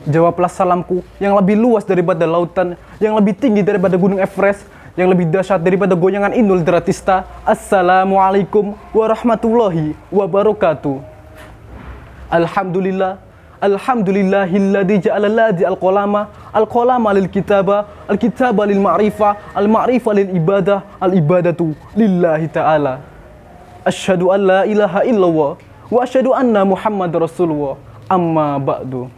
Jawablah salamku yang lebih luas daripada lautan, yang lebih tinggi daripada gunung Everest, yang lebih dahsyat daripada goyangan Inul Daratista. Assalamualaikum warahmatullahi wabarakatuh. Alhamdulillah, alhamdulillahilladzi ja'ala ladi al-qalama lil kitaba, al-kitaba lil ma'rifah, al-ma'rifah lil ibadah, al-ibadatu lillahi ta'ala. Asyhadu an la ilaha illallah wa asyhadu anna Muhammad Rasulullah. Amma ba'du.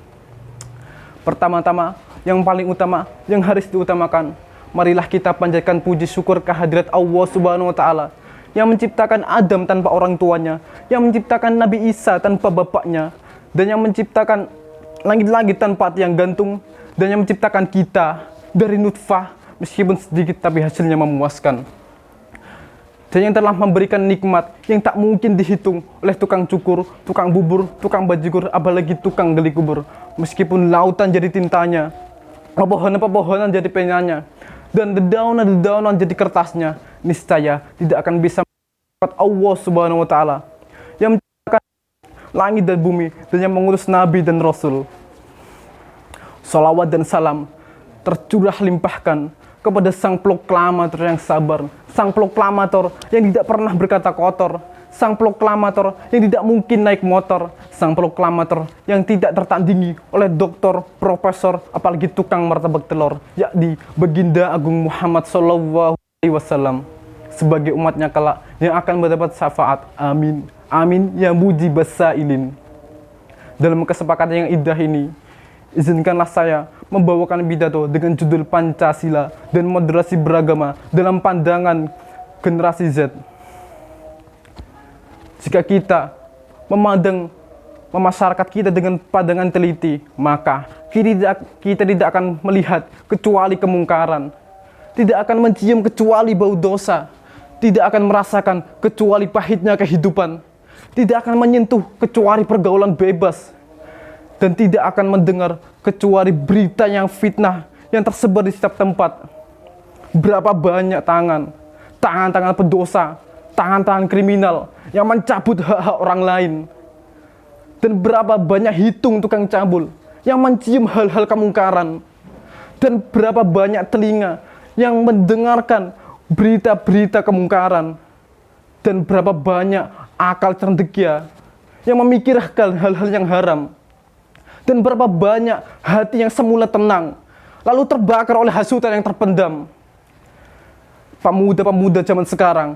Pertama-tama, yang paling utama, yang harus diutamakan, marilah kita panjatkan puji syukur kehadirat Allah Subhanahu wa taala yang menciptakan Adam tanpa orang tuanya, yang menciptakan Nabi Isa tanpa bapaknya, dan yang menciptakan langit-langit tanpa tiang gantung, dan yang menciptakan kita dari nutfah meskipun sedikit tapi hasilnya memuaskan. Dan yang telah memberikan nikmat yang tak mungkin dihitung oleh tukang cukur, tukang bubur, tukang bajigur, apalagi tukang gali kubur. Meskipun lautan jadi tintanya, pepohonan-pepohonan jadi penyanya, dan dedaunan-dedaunan jadi kertasnya, niscaya tidak akan bisa mendapat Allah Subhanahu wa taala yang menciptakan langit dan bumi dan yang mengurus nabi dan rasul. Salawat dan salam tercurah limpahkan kepada sang proklamator yang sabar, sang proklamator yang tidak pernah berkata kotor, sang proklamator yang tidak mungkin naik motor, sang proklamator yang tidak tertandingi oleh doktor, profesor, apalagi tukang martabak telur, yakni Baginda Agung Muhammad Sallallahu Alaihi Wasallam sebagai umatnya kelak yang akan mendapat syafaat. Amin, amin ya mujibas sailin. Dalam kesepakatan yang indah ini, izinkanlah saya membawakan pidato dengan judul Pancasila dan moderasi beragama dalam pandangan generasi Z. Jika kita memandang masyarakat kita dengan pandangan teliti, maka kita tidak akan melihat kecuali kemungkaran, tidak akan mencium kecuali bau dosa, tidak akan merasakan kecuali pahitnya kehidupan, tidak akan menyentuh kecuali pergaulan bebas, dan tidak akan mendengar kecuali berita yang fitnah yang tersebar di setiap tempat. Berapa banyak tangan-tangan pendosa, tangan-tangan kriminal yang mencabut hak-hak orang lain. Dan berapa banyak hitung tukang cabul yang mencium hal-hal kemungkaran. Dan berapa banyak telinga yang mendengarkan berita-berita kemungkaran. Dan berapa banyak akal cendekia yang memikirkan hal-hal yang haram. Dan berapa banyak hati yang semula tenang lalu terbakar oleh hasutan yang terpendam. Pemuda-pemuda zaman sekarang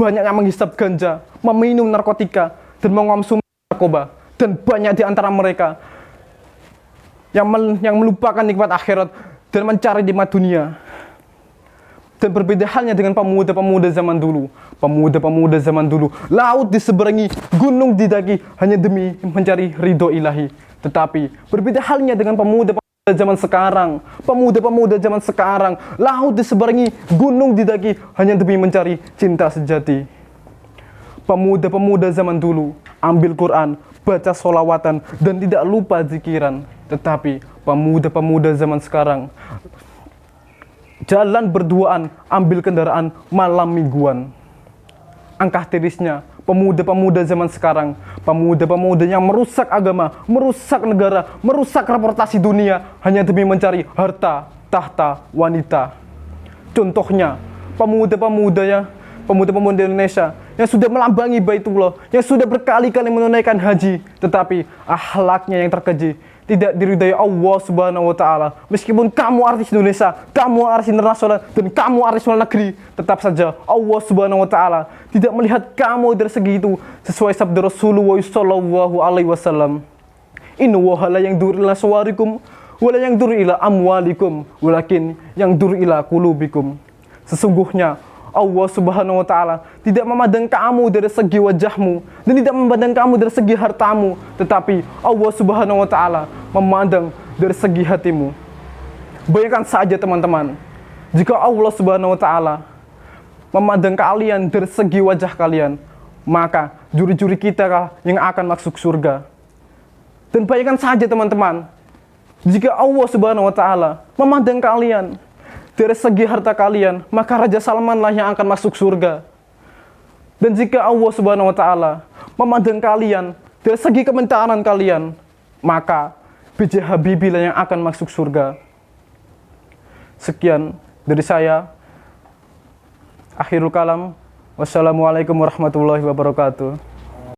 banyak yang menghisap ganja, meminum narkotika, dan mengonsumsi narkoba. Dan banyak di antara mereka yang melupakan nikmat akhirat dan mencari nikmat dunia. Dan berbeda halnya dengan pemuda-pemuda zaman dulu. Pemuda-pemuda zaman dulu, laut diseberangi, gunung didaki hanya demi mencari ridho ilahi. Tetapi berbeda halnya dengan pemuda-pemuda zaman sekarang. Pemuda-pemuda zaman sekarang, laut diseberangi, gunung didaki hanya demi mencari cinta sejati. Pemuda-pemuda zaman dulu ambil Quran, baca sholawatan, dan tidak lupa zikiran. Tetapi pemuda-pemuda zaman sekarang jalan berduaan, ambil kendaraan malam mingguan. Angkah tirisnya pemuda-pemuda zaman sekarang, pemuda-pemuda yang merusak agama, merusak negara, merusak reputasi dunia hanya demi mencari harta, tahta, wanita. Contohnya, pemuda-pemuda Indonesia yang sudah melambangi Baitullah, yang sudah berkali-kali menunaikan haji, tetapi akhlaknya yang terkeji, tidak diridai Allah Subhanahu wa taala. Meskipun kamu artis Indonesia, kamu artis internasional, dan kamu artis luar negeri, tetap saja Allah Subhanahu wa taala tidak melihat kamu dari segi itu, sesuai sabda Rasulullah sallallahu alaihi wasallam. Inna wahala yang dur ila suwarikum wala yang dur ila amwalikum walakin yang dur ila qulubikum. Sesungguhnya Allah Subhanahu wa taala tidak memandang kamu dari segi wajahmu dan tidak memandang kamu dari segi hartamu, tetapi Allah Subhanahu wa taala memandang dari segi hatimu. Bayangkan saja teman-teman, jika Allah Subhanahu wa taala memandang kalian dari segi wajah kalian, maka juri-juri kita yang akan masuk surga. Dan bayangkan saja teman-teman, jika Allah Subhanahu wa taala memandang kalian dari segi harta kalian, maka Raja Salmanlah yang akan masuk surga. Dan jika Allah Subhanahu wa taala memandang kalian dari segi kementaran kalian, maka B.J. Habibie lah yang akan masuk surga. Sekian dari saya. Akhirul kalam. Wassalamualaikum warahmatullahi wabarakatuh.